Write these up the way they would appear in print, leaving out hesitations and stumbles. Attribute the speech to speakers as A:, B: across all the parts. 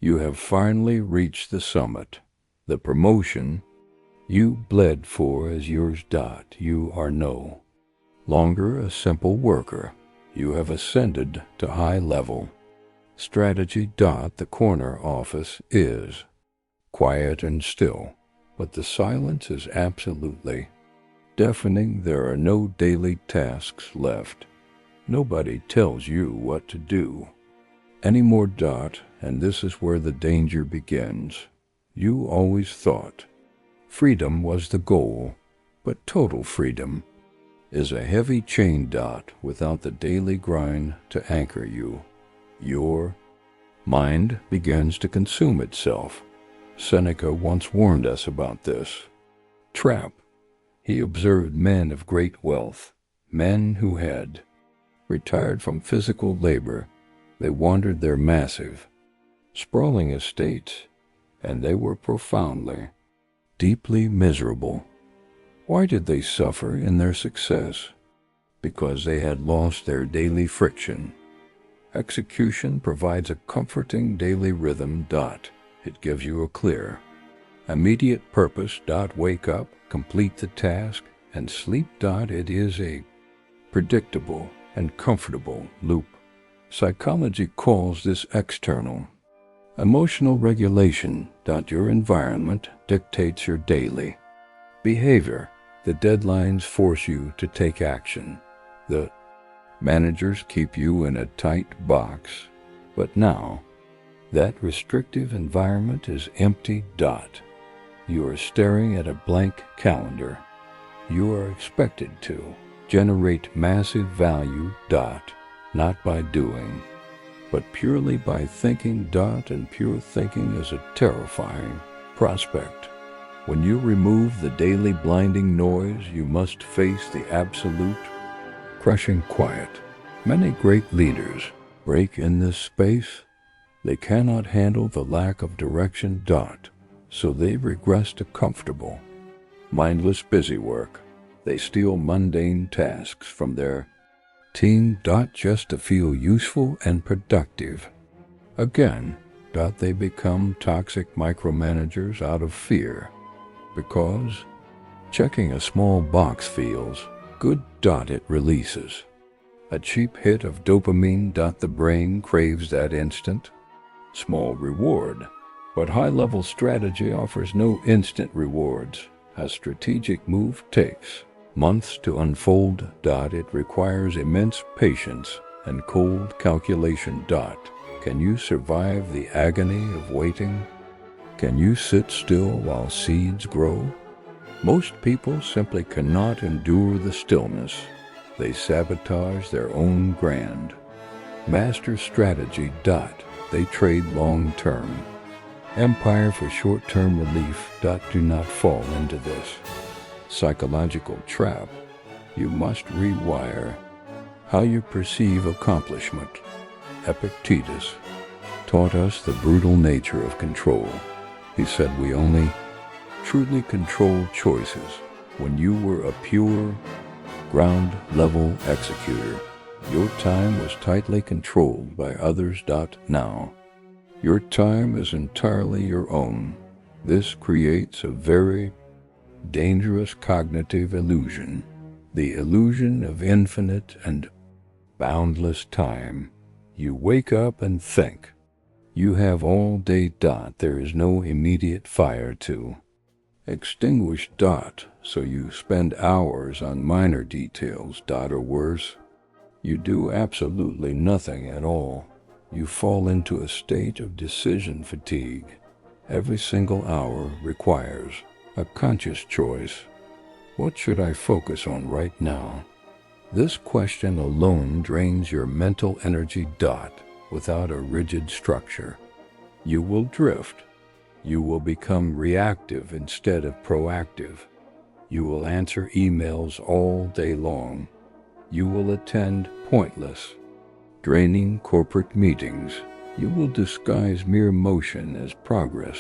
A: You have finally reached the summit. The promotion you bled for is yours. You are no longer a simple worker. You have ascended to high level. Strategy. The corner office is quiet and still, but the silence is absolutely deafening. There are no daily tasks left. Nobody tells you what to do anymore. And this is where the danger begins. You always thought freedom was the goal, but total freedom is a heavy chain. Without the daily grind to anchor you, your mind begins to consume itself. Seneca once warned us about this trap. He observed men of great wealth, men who had retired from physical labor. They wandered their massive, sprawling estates, and they were profoundly, deeply miserable. Why did they suffer in their success? Because they had lost their daily friction. Execution provides a comforting daily rhythm. It gives you a clear, immediate purpose. Wake up, complete the task, and sleep. It is a predictable and comfortable loop. Psychology calls this external emotional regulation. Your environment dictates your daily behavior. The deadlines force you to take action. The managers keep you in a tight box. But now, that restrictive environment is empty. You are staring at a blank calendar. You are expected to generate massive value. Not by doing, but purely by thinking. And pure thinking is a terrifying prospect. When you remove the daily blinding noise, you must face the absolute crushing quiet. Many great leaders break in this space. They cannot handle the lack of direction. So they regress to comfortable, mindless busy work. They steal mundane tasks from their team. Just to feel useful and productive. Again, they become toxic micromanagers out of fear, because checking a small box feels good. It releases a cheap hit of dopamine. The brain craves that instant, small reward. But high-level strategy offers no instant rewards. A strategic move takes months to unfold. It requires immense patience and cold calculation. Can you survive the agony of waiting? Can you sit still while seeds grow? Most people simply cannot endure the stillness. They sabotage their own grand master strategy. They trade long-term empire for short-term relief. Do not fall into this psychological trap. You must rewire how you perceive accomplishment. Epictetus taught us the brutal nature of control. He said we only truly controlled choices when you were a pure, ground-level executor. Your time was tightly controlled by others. Now, your time is entirely your own. This creates a very dangerous cognitive illusion, the illusion of infinite and boundless time. You wake up and think. You have all day. There is no immediate fire to extinguish. So you spend hours on minor details. Or worse, you do absolutely nothing at all. You fall into a state of decision fatigue. Every single hour requires a conscious choice. What should I focus on right now? This question alone drains your mental energy. Without a rigid structure, you will drift. You will become reactive instead of proactive. You will answer emails all day long. You will attend pointless, draining corporate meetings. You will disguise mere motion as progress.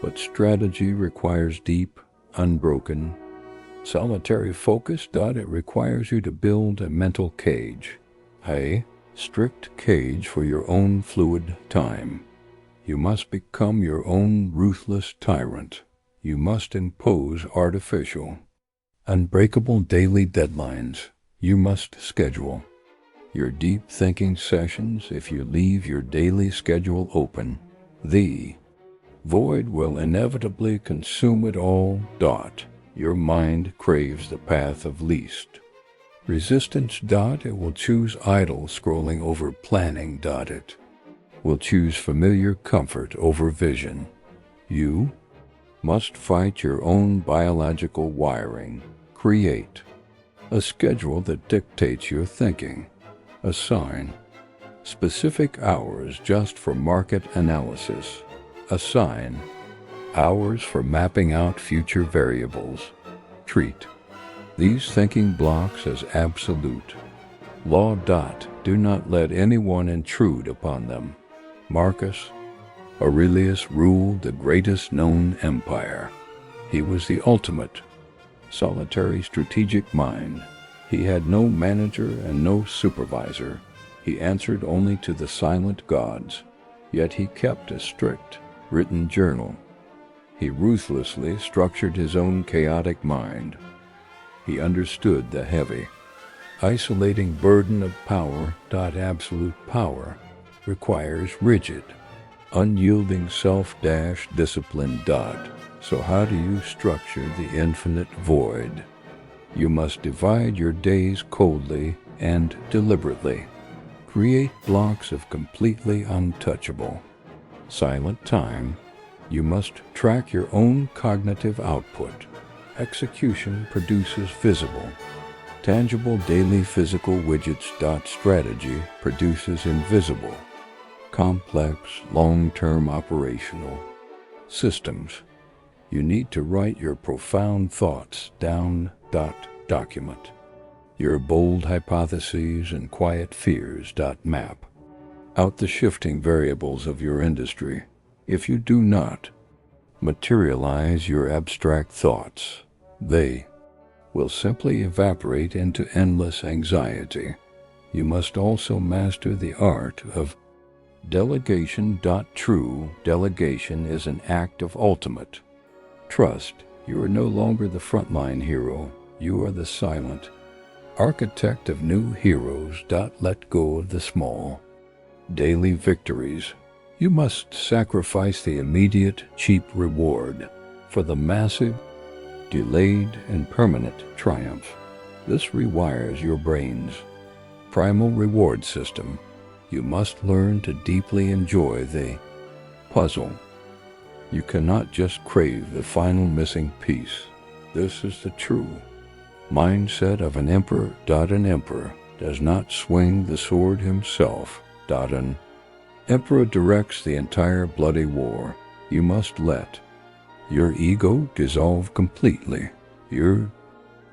A: But strategy requires deep, unbroken, solitary focus. It requires you to build a mental cage, a strict cage for your own fluid time. You must become your own ruthless tyrant. You must impose artificial, unbreakable daily deadlines. You must schedule your deep thinking sessions. If you leave your daily schedule open, the void will inevitably consume it all. Your mind craves the path of least resistance. It will choose idle scrolling over planning. It will choose familiar comfort over vision. You must fight your own biological wiring. Create a schedule that dictates your thinking. Assign specific hours just for market analysis. Assign hours for mapping out future variables. Treat these thinking blocks as absolute law. Do not let anyone intrude upon them. Marcus Aurelius ruled the greatest known empire. He was the ultimate solitary strategic mind. He had no manager and no supervisor. He answered only to the silent gods, yet he kept a strict written journal. He ruthlessly structured his own chaotic mind. He understood the heavy, isolating burden of power. Absolute power requires rigid, unyielding self-discipline. So how do you structure the infinite void? You must divide your days coldly and deliberately. Create blocks of completely untouchable, silent time. You must track your own cognitive output. Execution produces visible, tangible daily physical widgets. Strategy produces invisible, complex, long-term operational systems. You need to write your profound thoughts down. Document your bold hypotheses and quiet fears. Map out the shifting variables of your industry. If you do not materialize your abstract thoughts, they will simply evaporate into endless anxiety. You must also master the art of delegation. True delegation is an act of ultimate trust. You are no longer the frontline hero. You are the silent architect of new heroes. Let go of the small daily victories. You must sacrifice the immediate, cheap reward for the massive, delayed, and permanent triumph. This rewires your brain's primal reward system. You must learn to deeply enjoy the puzzle. You cannot just crave the final missing piece. This is the true mindset of an emperor. An emperor does not swing the sword himself. An emperor directs the entire bloody war. You must let your ego dissolve completely. Your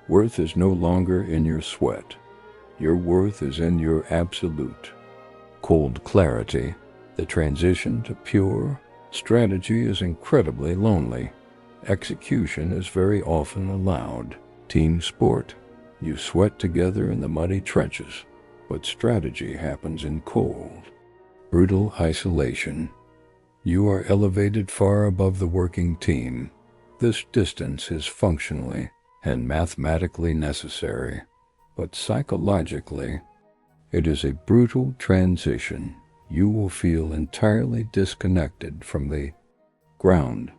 A: worth is no longer in your sweat. Your worth is in your absolute cold clarity. The transition to pure strategy is incredibly lonely. Execution is very often a loud team sport. You sweat together in the muddy trenches, but strategy happens in cold, brutal isolation. You are elevated far above the working team. This distance is functionally and mathematically necessary, but psychologically, it is a brutal transition. You will feel entirely disconnected from the ground.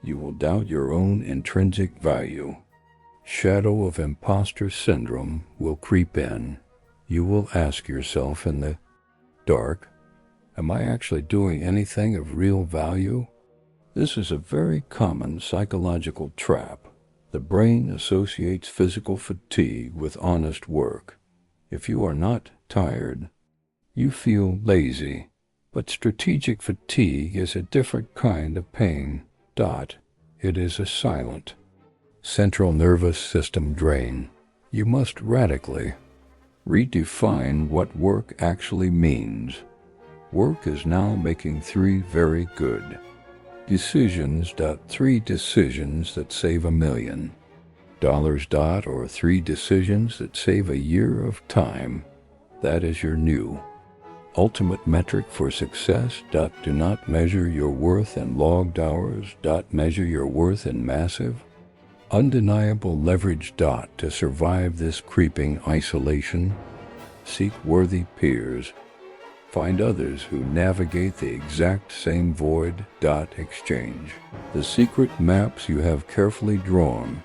A: You will doubt your own intrinsic value. Shadow of imposter syndrome will creep in. You will ask yourself in the dark, am I actually doing anything of real value? This is a very common psychological trap. The brain associates physical fatigue with honest work. If you are not tired, you feel lazy. But strategic fatigue is a different kind of pain. It is a silent central nervous system drain. You must radically redefine what work actually means. Work is now making 3 very good decisions. 3 decisions that save $1 million. Or 3 decisions that save a year of time. That is your new ultimate metric for success. Do not measure your worth in logged hours. Measure your worth in massive, undeniable leverage. To survive this creeping isolation, seek worthy peers. Find others who navigate the exact same void. Exchange the secret maps you have carefully drawn.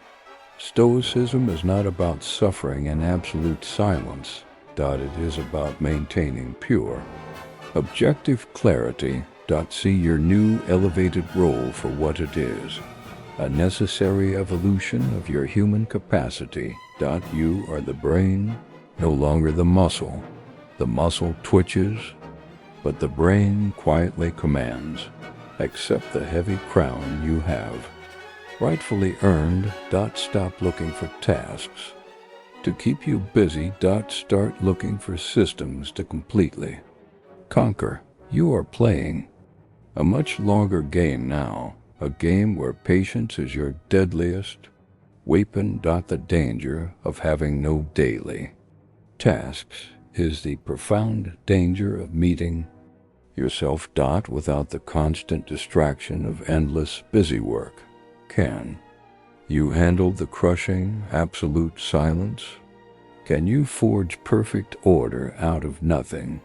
A: Stoicism is not about suffering in absolute silence. It is about maintaining pure, objective clarity. See your new elevated role for what it is, a necessary evolution of your human capacity. You are the brain, no longer the muscle. The muscle twitches, but the brain quietly commands. Accept the heavy crown you have, rightfully earned. Stop looking for tasks to keep you busy. Start looking for systems to completely conquer. You are playing a much longer game now, a game where patience is your deadliest weapon. The danger of having no daily tasks is the profound danger of meeting yourself. Without the constant distraction of endless busy work. Can you handle the crushing absolute silence? Can you forge perfect order out of nothing?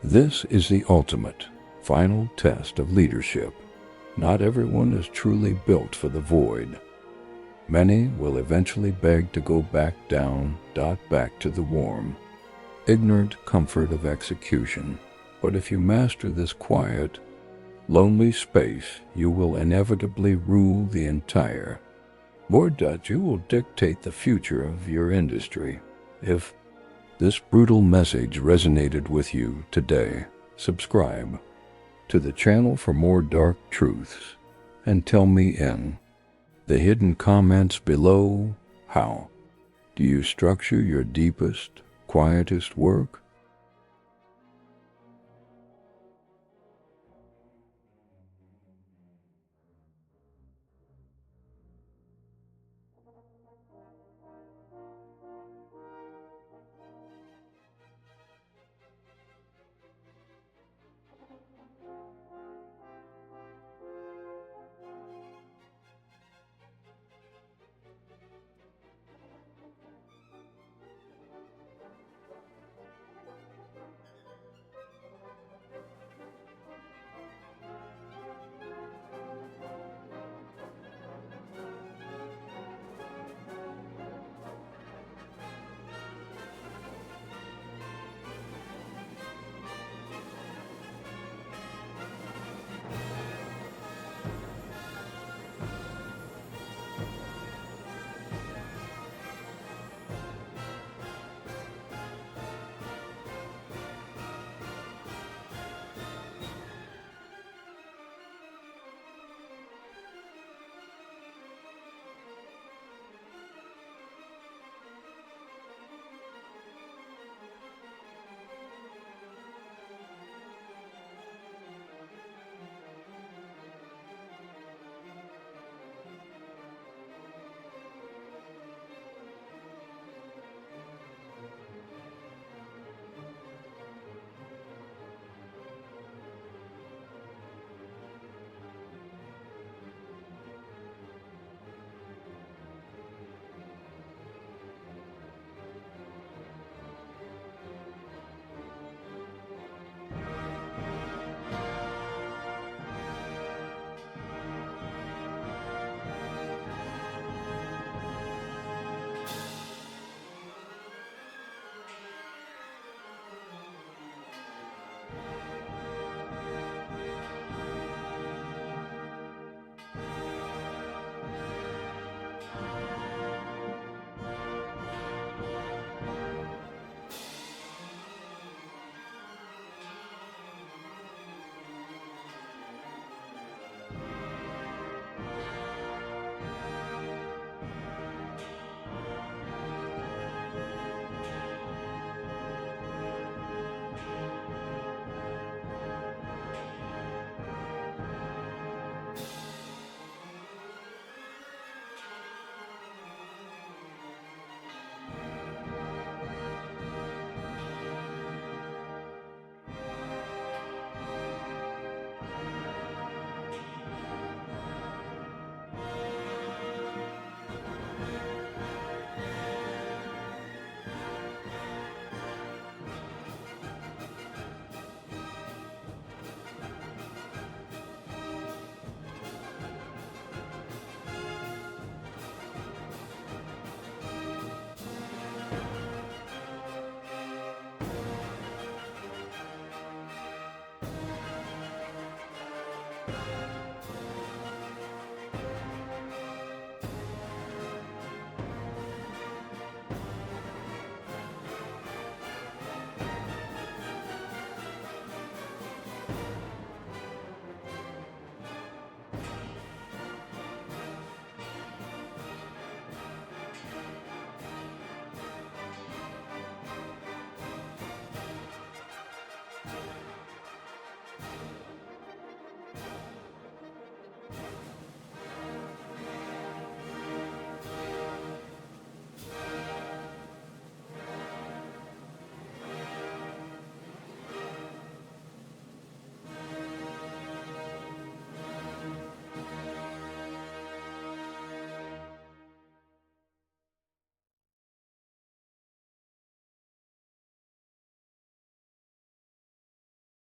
A: This is the ultimate, final test of leadership. Not everyone is truly built for the void. Many will eventually beg to go back down. Back to the warm, ignorant comfort of execution. But if you master this quiet, lonely space, you will inevitably rule the entire board. You will dictate the future of your industry. If this brutal message resonated with you today, subscribe to the channel for more dark truths, and tell me in the hidden comments below, how do you structure your deepest, quietest work?